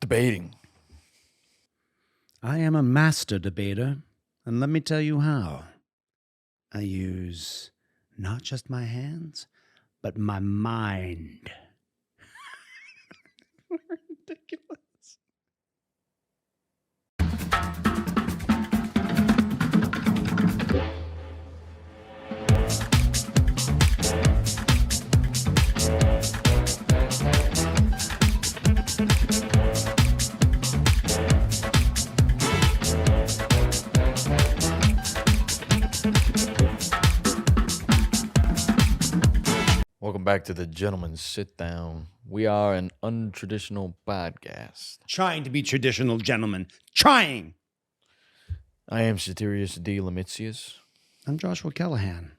Debating. I am a master debater, and let me tell you how. I use not just my hands, but my mind. Ridiculous. Welcome back to the Gentleman's Sitdown. We are an untraditional podcast. Trying to be traditional, gentlemen. Trying. I am Satirius D. Lemitius. I'm Joshua Callahan.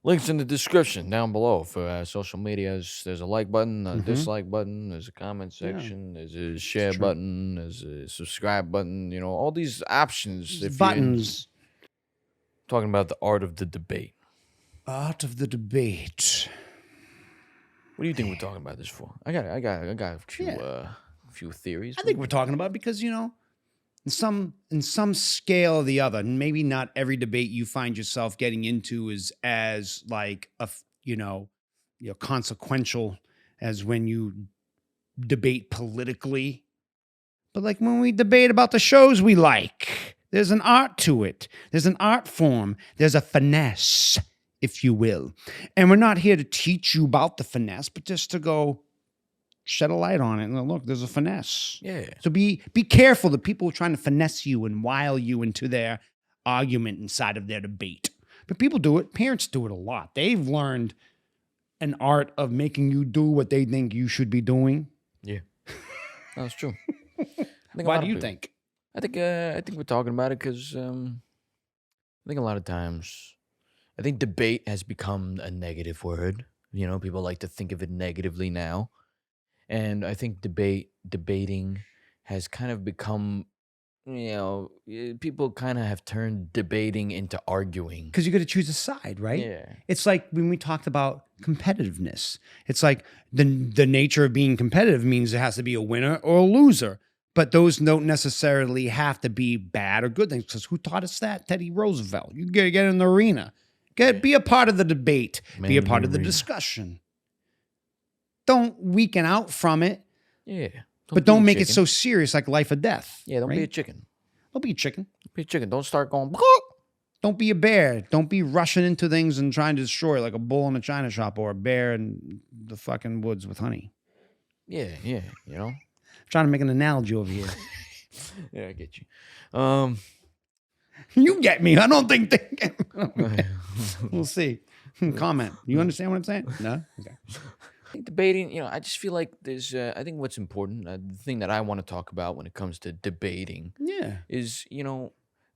Links in the description down below for social medias. There's a like button, a dislike button, there's a comment section, there's a share button, there's a subscribe button, you know, all these options. Buttons. Talking about the art of the debate. Art of the debate. What do you think we're talking about this for? I got a few theories. I think we're talking about because, you know, in some scale or the other, maybe not every debate you find yourself getting into is as like consequential as when you debate politically. But like when we debate about the shows we like, there's an art to it. There's an art form. There's a finesse, if you will. And we're not here to teach you about the finesse, but just to go shed a light on it. And look, there's a finesse. Yeah. So be careful, the people who are trying to finesse you and wile you into their argument inside of their debate. But people do it. Parents do it a lot. They've learned an art of making you do what they think you should be doing. Yeah. That's true. Why do you think? I think we're talking about it because I think a lot of times I think debate has become a negative word. You know, people like to think of it negatively now. And I think debating has kind of become, you know, people kind of have turned debating into arguing. Because you got to choose a side, right? Yeah. It's like when we talked about competitiveness. It's like the nature of being competitive means there has to be a winner or a loser. But those don't necessarily have to be bad or good things. Because who taught us that? Teddy Roosevelt. You got to get in the arena. Be a part of the debate. Be a part of the discussion. Don't weaken out from it. Yeah. But don't make it so serious like life or death. Yeah, don't be a chicken. Don't be a chicken. Be a chicken. Don't start going. Don't be a bear. Don't be rushing into things and trying to destroy it like a bull in a china shop or a bear in the fucking woods with honey. Yeah, you know. I'm trying to make an analogy over here. Yeah, I get you. You get me. I don't think they We'll see. Comment. You understand what I'm saying? No? Okay. I think debating, you know, I just feel like there's, I think what's important, the thing that I want to talk about when it comes to debating is, you know,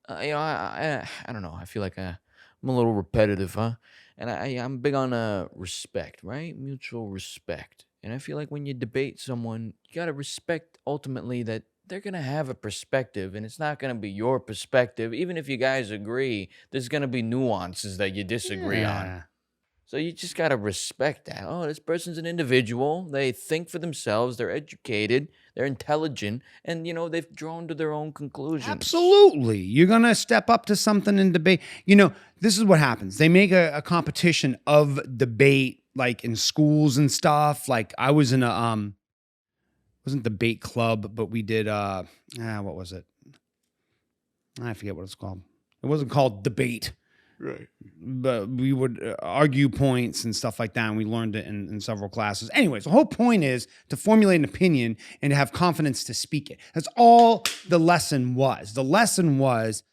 I don't know. I feel like I'm a little repetitive, huh? And I'm big on respect, right? Mutual respect. And I feel like when you debate someone, you got to respect ultimately that they're going to have a perspective and it's not going to be your perspective. Even if you guys agree, there's going to be nuances that you disagree on. So you just got to respect that. Oh, this person's an individual. They think for themselves. They're educated. They're intelligent. And, you know, they've drawn to their own conclusions. Absolutely. You're going to step up to something in debate. You know, this is what happens. They make a competition of debate, like in schools and stuff. Like I was in a, wasn't debate club, but we did, what was it? I forget what it's called. It wasn't called debate. Right. But we would argue points and stuff like that, and we learned it in several classes. Anyways, the whole point is to formulate an opinion and to have confidence to speak it. That's all the lesson was. The lesson was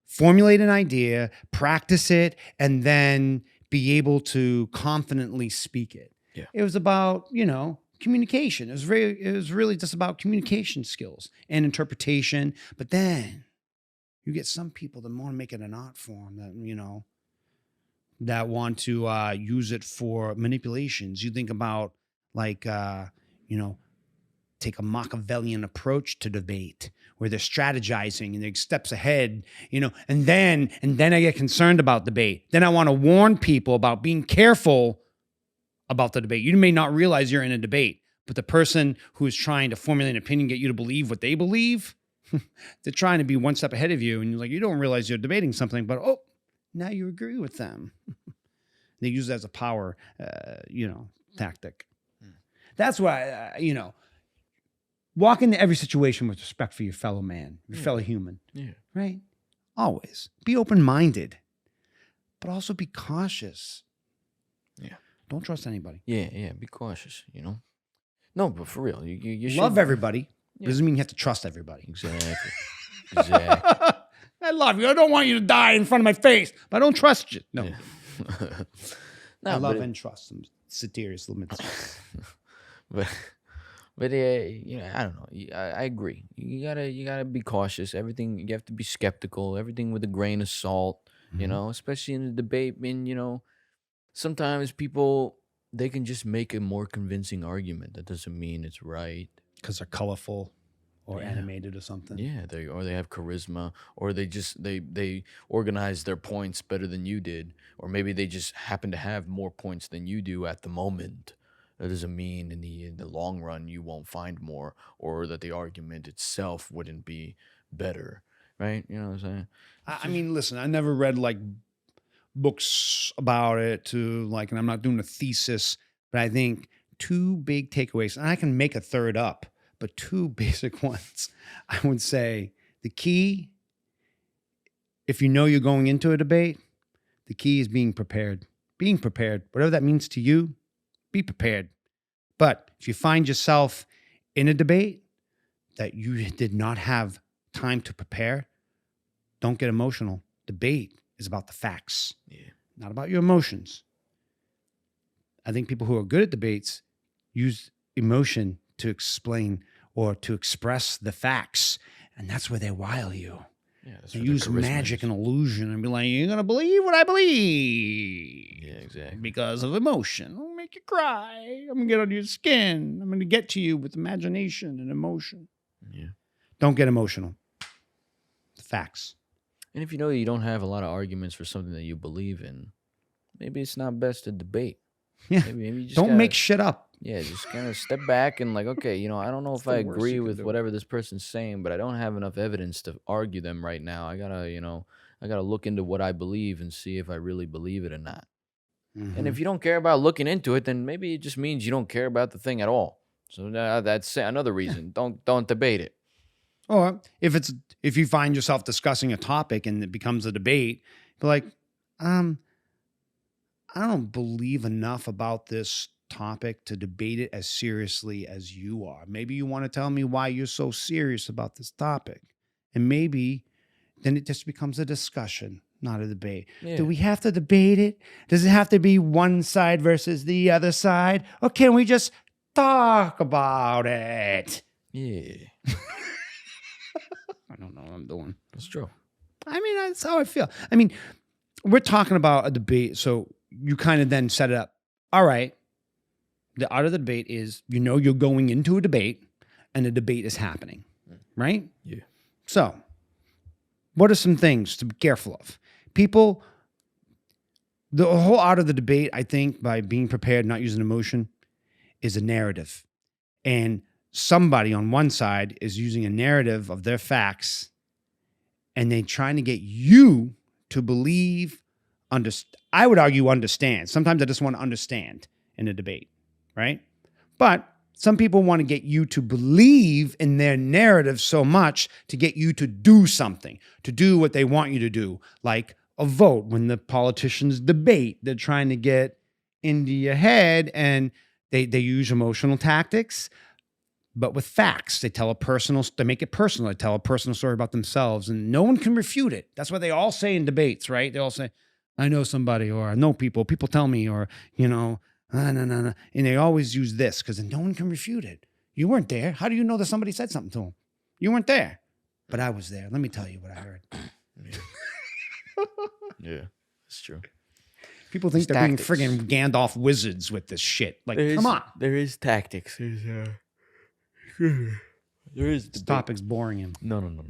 formulate an idea, practice it, and then be able to confidently speak it. Yeah. It was about, you know, communication. It was really just about communication skills and interpretation. But then you get some people that want to make it an art form that, you know, that want to use it for manipulations. You think about like, you know, take a Machiavellian approach to debate where they're strategizing and they're steps ahead, you know, and then I get concerned about debate. Then I want to warn people about being careful about the debate. You may not realize you're in a debate, But the person who is trying to formulate an opinion, get you to believe what they believe, they're trying to be one step ahead of you. And you're like, you don't realize you're debating something, but now you agree with them. They use it as a power, tactic. That's why, walk into every situation with respect for your fellow man, your fellow human. Yeah. Right? Always. Be open-minded, but also be cautious. Yeah. Don't trust anybody. Yeah. Be cautious, No, but for real, you should love everybody. Yeah. Doesn't mean you have to trust everybody. Exactly. I love you. I don't want you to die in front of my face, but I don't trust you. No. Yeah. No, I love and trust some serious limits. but I don't know. I agree. You gotta be cautious. Everything, you have to be skeptical. Everything with a grain of salt. Especially in a debate. I mean, sometimes people, they can just make a more convincing argument. That doesn't mean it's right. Because they're colorful or animated or something. Yeah, they have charisma, or they organize their points better than you did, or maybe they just happen to have more points than you do at the moment. That doesn't mean in the long run you won't find more, or that the argument itself wouldn't be better, right? You know what I'm saying? I mean, listen, I never read like books about it and I'm not doing a thesis, but I think two big takeaways, and I can make a third up, but two basic ones. I would say the key, if you know you're going into a debate, the key is being prepared. Being prepared, whatever that means to you, be prepared. But if you find yourself in a debate that you did not have time to prepare, don't get emotional. Debate is about the facts, not about your emotions. I think people who are good at debates use emotion to explain or to express the facts, and that's where they wile you. Yeah, they use magic and illusion and be like, you're going to believe what I believe. Yeah, exactly. Because of emotion. I'll make you cry. I'm going to get under your skin. I'm going to get to you with imagination and emotion. Yeah. Don't get emotional. The facts. And if you know you don't have a lot of arguments for something that you believe in, maybe it's not best to debate. Yeah. Maybe you just don't make shit up. Yeah, just kind of step back and okay, I don't know if I agree with whatever this person's saying, but I don't have enough evidence to argue them right now. I gotta look into what I believe and see if I really believe it or not. Mm-hmm. And if you don't care about looking into it, then maybe it just means you don't care about the thing at all. So that's another reason. Don't debate it. Or if you find yourself discussing a topic and it becomes a debate, be like, I don't believe enough about this topic to debate it as seriously as you are. Maybe you want to tell me why you're so serious about this topic. And maybe then it just becomes a discussion, not a debate. Yeah. Do we have to debate it? Does it have to be one side versus the other side? Or can we just talk about it? Yeah. I don't know what I'm doing. That's true. I mean, that's how I feel. I mean, we're talking about a debate, so you kind of then set it up. All right. The art of the debate is, you're going into a debate and a debate is happening, right? Yeah. So what are some things to be careful of? People, the whole art of the debate, I think, by being prepared, not using emotion, is a narrative. And somebody on one side is using a narrative of their facts and they're trying to get you to believe, I would argue understand. Sometimes I just want to understand in a debate, right? But some people want to get you to believe in their narrative so much to get you to do something, to do what they want you to do, like a vote. When the politicians debate, they're trying to get into your head and they use emotional tactics, but with facts. They make it personal. They tell a personal story about themselves and no one can refute it. That's what they all say in debates, right? They all say, I know somebody, or I know people tell me, or, no. And they always use this because no one can refute it. You weren't there. How do you know that somebody said something to them? You weren't there. But I was there. Let me tell you what I heard. Yeah, that's true. People think they're being friggin' Gandalf wizards with this shit. Like, come on. There is tactics. There is this topic's boring him. No.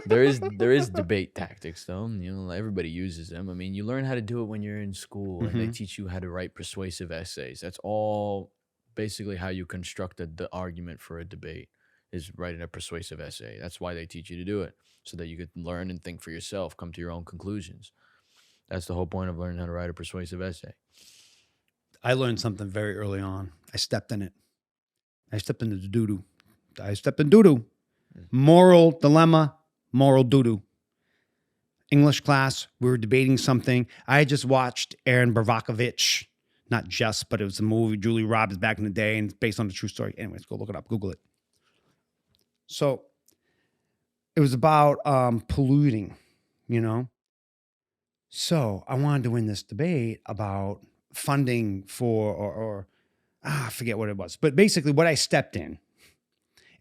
There is debate tactics though. Everybody uses them. I mean, you learn how to do it when you're in school, and they teach you how to write persuasive essays. That's all basically how you construct the argument for a debate is writing a persuasive essay. That's why they teach you to do it, so that you could learn and think for yourself, come to your own conclusions. That's the whole point of learning how to write a persuasive essay. I learned something very early on. I stepped in it. I stepped into the doo-doo. I stepped in doo-doo. Moral dilemma, moral doo-doo. English class, we were debating something. I had just watched Aaron Brockovich. Not just, but it was a movie, Julie Roberts back in the day, and it's based on a true story. Anyways, go look it up, Google it. So it was about polluting, you know? So I wanted to win this debate about funding for, I forget what it was. But basically what I stepped in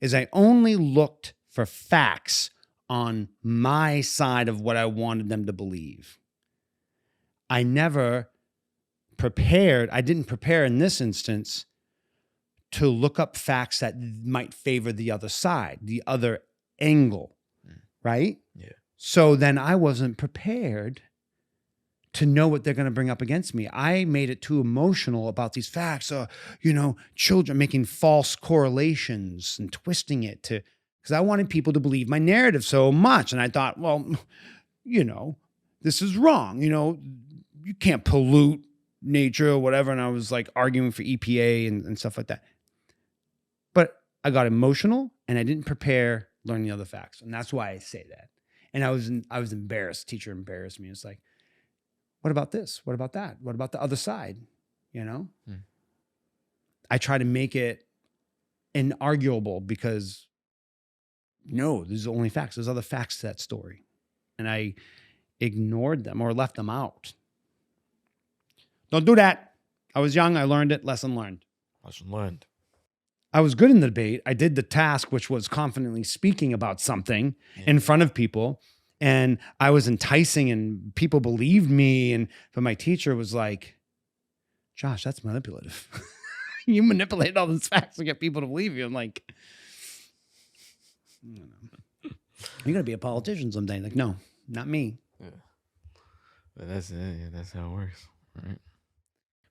is I only looked for facts on my side of what I wanted them to believe. I never prepared, I didn't prepare in this instance to look up facts that might favor the other side, the other angle, right? Yeah. So then I wasn't prepared to know what they're going to bring up against me. I made it too emotional about these facts. Children making false correlations and twisting it because I wanted people to believe my narrative so much. And I thought, well, this is wrong. You can't pollute nature or whatever. And I was like arguing for EPA and stuff like that. But I got emotional and I didn't prepare learning the other facts. And that's why I say that. And I was embarrassed. Teacher embarrassed me. It's like, what about this? What about that? What about the other side? I try to make it inarguable because no, these are only facts. There's other facts to that story. And I ignored them or left them out. Don't do that. I was young. I learned it. Lesson learned. Lesson learned. I was good in the debate. I did the task, which was confidently speaking about something in front of people. And I was enticing and people believed me. But my teacher was like, Josh, that's manipulative. You manipulate all these facts to get people to believe you. I'm like, you're going to be a politician someday. Like, no, not me. Yeah. But that's it. Yeah, that's how it works. Right.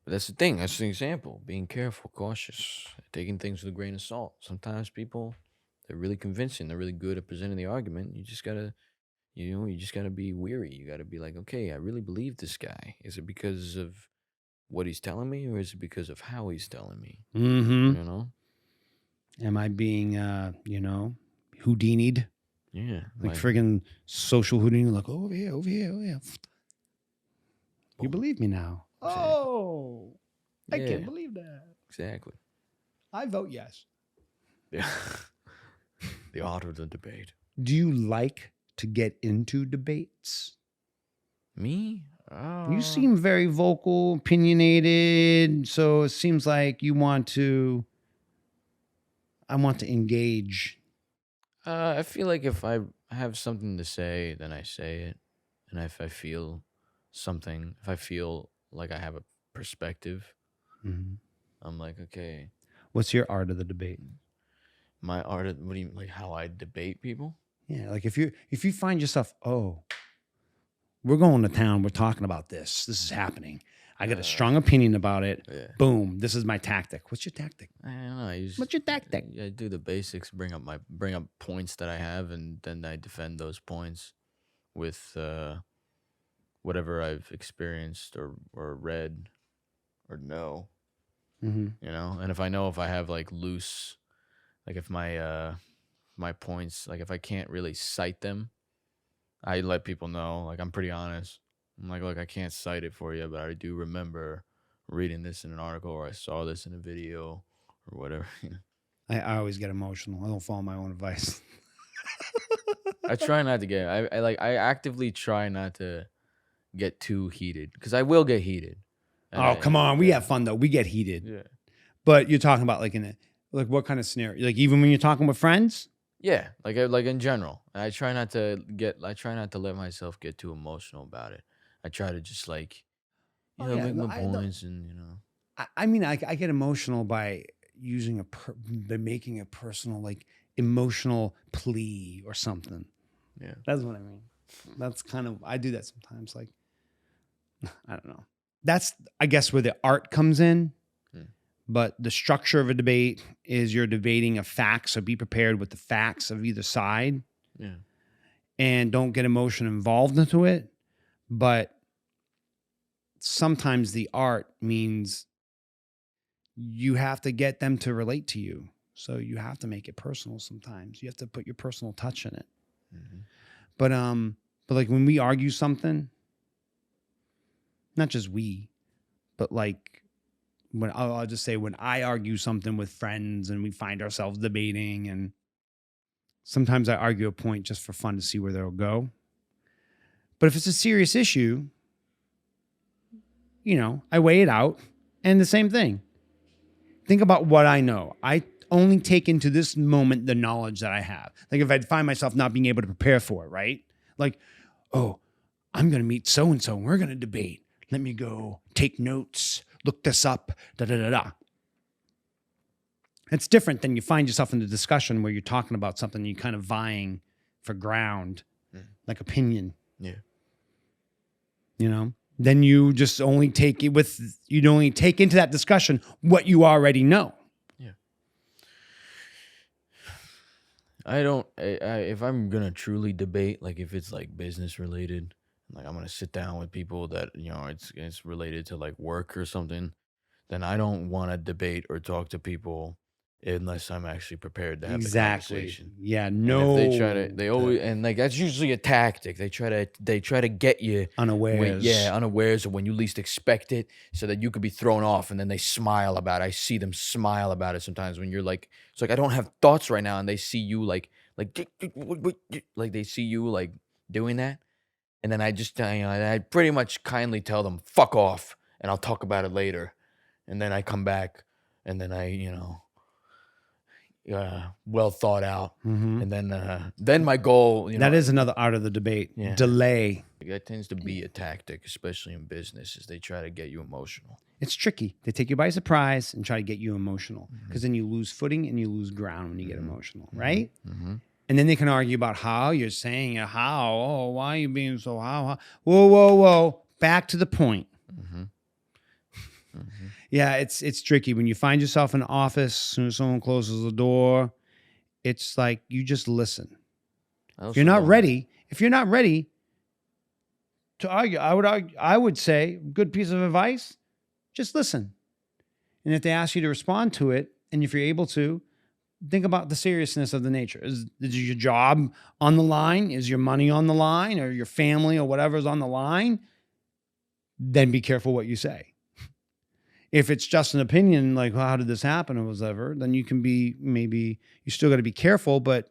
But that's the thing. That's the example. Being careful, cautious, taking things with a grain of salt. Sometimes people, they're really convincing. They're really good at presenting the argument. You just gotta be weary. You gotta be like, okay, I really believe this guy. Is it because of what he's telling me, or is it because of how he's telling me? Mm-hmm. Am I being, Houdini'd? Yeah. Like friggin' social Houdini, like, over here, over here, over here. You believe me now. Exactly. Oh, I can't believe that. Exactly. I vote yes. Yeah. The art of the debate. Do you like to get into debates? Me? You seem very vocal, opinionated. So it seems like I want to engage. I feel like if I have something to say, then I say it. And if I feel something, if I feel like I have a perspective, I'm like, okay. What's your art of the debate? My art of, what do you like? How I debate people? Yeah, like if you find yourself, oh, we're going to town, we're talking about this. This is happening. I got a strong opinion about it. Yeah. Boom, this is my tactic. What's your tactic? I don't know. What's your tactic? I do the basics, bring up points that I have, and then I defend those points with whatever I've experienced or read or know. And if I have like loose, like if my points, like if I can't really cite them, I let people know. Like I'm pretty honest. I'm like, look, I can't cite it for you, but I do remember reading this in an article, or I saw this in a video, or whatever. I always get emotional. I don't follow my own advice. I try not to get. I actively try not to get too heated, because I will get heated. Come on, we have fun though. We get heated. Yeah. But you're talking about like what kind of scenario? Like even when you're talking with friends? Yeah, like in general. I try not to let myself get too emotional about it. I try to just like, make my points and I get emotional by using by making a personal like emotional plea or something. Yeah, that's what I mean. That's kind of I do that sometimes. Like I don't know. That's I guess where the art comes in. But the structure of a debate is you're debating a fact, so be prepared with the facts of either side. Yeah. And don't get emotion involved into it. But sometimes the art means you have to get them to relate to you. So you have to make it personal sometimes. You have to put your personal touch in it. Mm-hmm. But like when we argue something, not just we, but like when I'll just say when I argue something with friends and we find ourselves debating, and sometimes I argue a point just for fun to see where they'll go. But if it's a serious issue, I weigh it out. And the same thing. Think about what I know. I only take into this moment the knowledge that I have. Like if I'd find myself not being able to prepare for it, right? Like, oh, I'm going to meet so-and-so and we're going to debate. Let me go take notes, look this up, da-da-da-da. It's different than you find yourself in a discussion where you're talking about something and you're kind of vying for ground, like opinion. Yeah. Then you just only take it you'd only take into that discussion what you already know. Yeah. I don't, if I'm going to truly debate, like if it's like business related, like I'm going to sit down with people that, it's related to like work or something, then I don't want to debate or talk to people unless I'm actually prepared to have the conversation. Yeah, And no. if they try to, they always, and like that's usually a tactic. They try to get you unawares. Unawares, or when you least expect it, so that you could be thrown off, and then they smile about it. I see them smile about it sometimes when you're like, it's like I don't have thoughts right now, and they see you like they see you like doing that, and then I just I pretty much kindly tell them fuck off, and I'll talk about it later, and then I come back, and then well thought out, and then my goal. That is another art of the debate. Yeah. Delay. That tends to be a tactic, especially in business, is they try to get you emotional. It's tricky. They take you by surprise and try to get you emotional, because then you lose footing and you lose ground when you get emotional, right? And then they can argue about how you're saying it. How? Oh, why are you being so how? Whoa. Back to the point. Yeah, it's tricky. When you find yourself in an office, as soon as someone closes the door, it's like you just listen. If you're not ready to argue, I would say, good piece of advice, just listen. And if they ask you to respond to it, and if you're able to, think about the seriousness of the nature. Is your job on the line? Is your money on the line? Or your family or whatever is on the line? Then be careful what you say. If it's just an opinion, like, well, how did this happen or whatever, then you can maybe you still got to be careful, but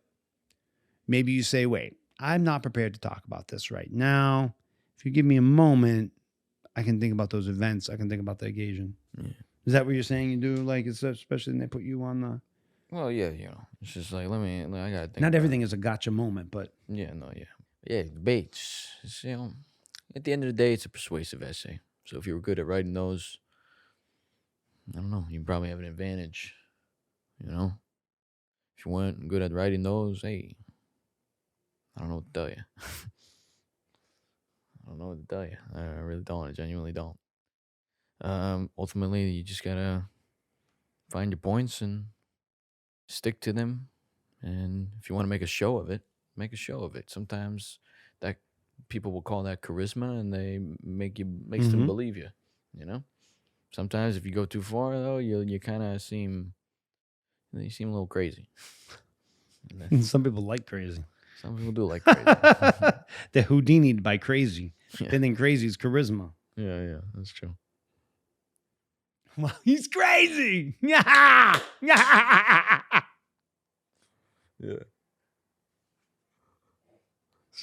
maybe you say, wait, I'm not prepared to talk about this right now. If you give me a moment, I can think about those events. I can think about the occasion. Yeah. Is that what you're saying you do? Like, especially when they put you on the... Well, yeah, it's just like, I got to think. Not everything is a gotcha moment, but... Yeah, debates. It's, at the end of the day, it's a persuasive essay. So if you were good at writing those, I don't know, you probably have an advantage, If you weren't good at writing those, hey, I don't know what to tell you. I don't know what to tell you. I really don't. I genuinely don't. Ultimately, you just gotta find your points and stick to them. And if you want to make a show of it, make a show of it. Sometimes that people will call that charisma, and they makes them believe you. Sometimes if you go too far, though, you kind of seem a little crazy. Some people like crazy. Some people do like crazy. They're Houdini'd by crazy. Yeah. They think crazy is charisma. Yeah, that's true. Well, he's crazy. Yeah. It's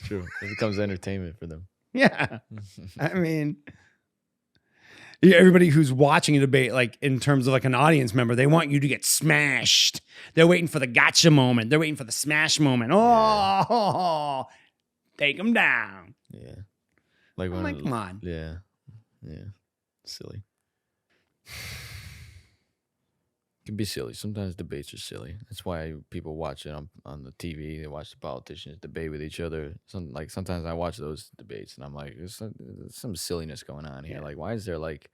true. It becomes entertainment for them. Yeah. I mean, everybody who's watching a debate, like in terms of like an audience member, they want you to get smashed. They're waiting for the gotcha moment. They're waiting for the smash moment. Oh, take them down. Yeah. Like, come on. Yeah. Silly. It can be silly. Sometimes debates are silly. That's why people watch it on the TV. They watch the politicians debate with each other. Sometimes I watch those debates and I'm like, there's some silliness going on here. Yeah. Like, why is there like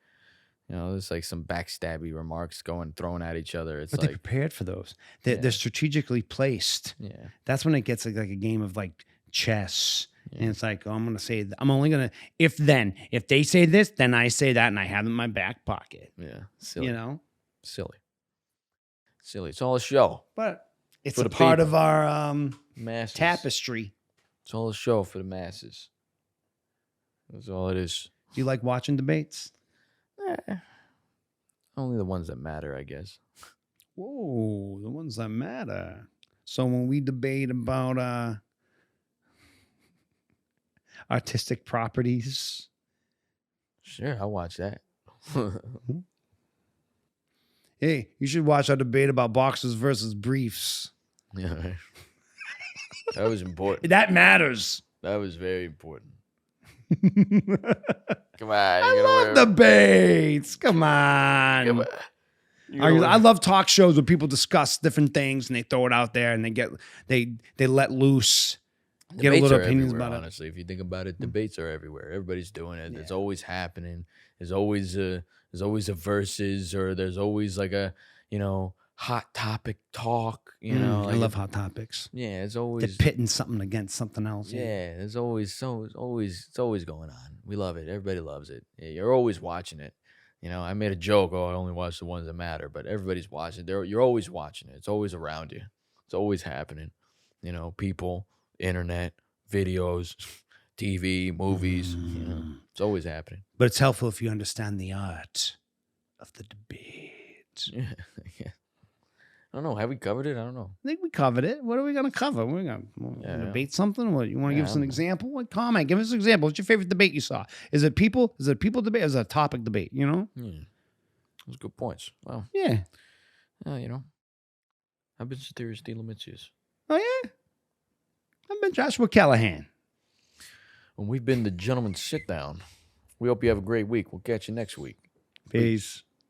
You know, there's like some backstabby remarks thrown at each other. It's But like, they're prepared for those. They're strategically placed. yeah, That's when it gets like a game of like chess. yeah, And it's like, oh, I'm going to say, I'm only going to, if they say this, then I say that and I have it in my back pocket. yeah. Silly, You know? silly. It's all a show. But it's For a the part people. of our Masses. tapestry. It's all a show for the masses. That's all it is. Do you like watching debates? Only the ones that matter, I guess. Whoa, the ones that matter. So when we debate about artistic properties, Sure, I'll watch that. hey, you should watch our debate about boxers versus briefs. Yeah, right. That was important. That matters. That was very important. Come on. I love debates. Come on. Come on. I love talk shows where people discuss different things and they throw it out there and they let loose, get a little opinions about it. Honestly, if you think about it, debates are everywhere. Everybody's doing it. Yeah. It's always happening. There's always a versus, or there's always like a hot topic talk. I love hot topics. Yeah, it's always they're pitting something against something else. Yeah, it's always going on. We love it. Everybody loves it. Yeah, you're always watching it. I made a joke. Oh, I only watch the ones that matter, but everybody's watching. You're always watching it. It's always around you. It's always happening. People, internet, videos, TV, movies. It's always happening. But it's helpful if you understand the art of the debate. Yeah. I don't know. Have we covered it? I don't know. I think we covered it. What are we going to cover? We're going to debate something? What, you want to give us an example? What comment? Give us an example. What's your favorite debate you saw? Is it people? Is it a people debate? Or is it a topic debate? Those good points. Well, yeah. I've been Soterius D. Lamitius. Oh, yeah? I've been Joshua Callahan. And we've been the Gentleman's Sit Down. We hope you have a great week. We'll catch you next week. Peace.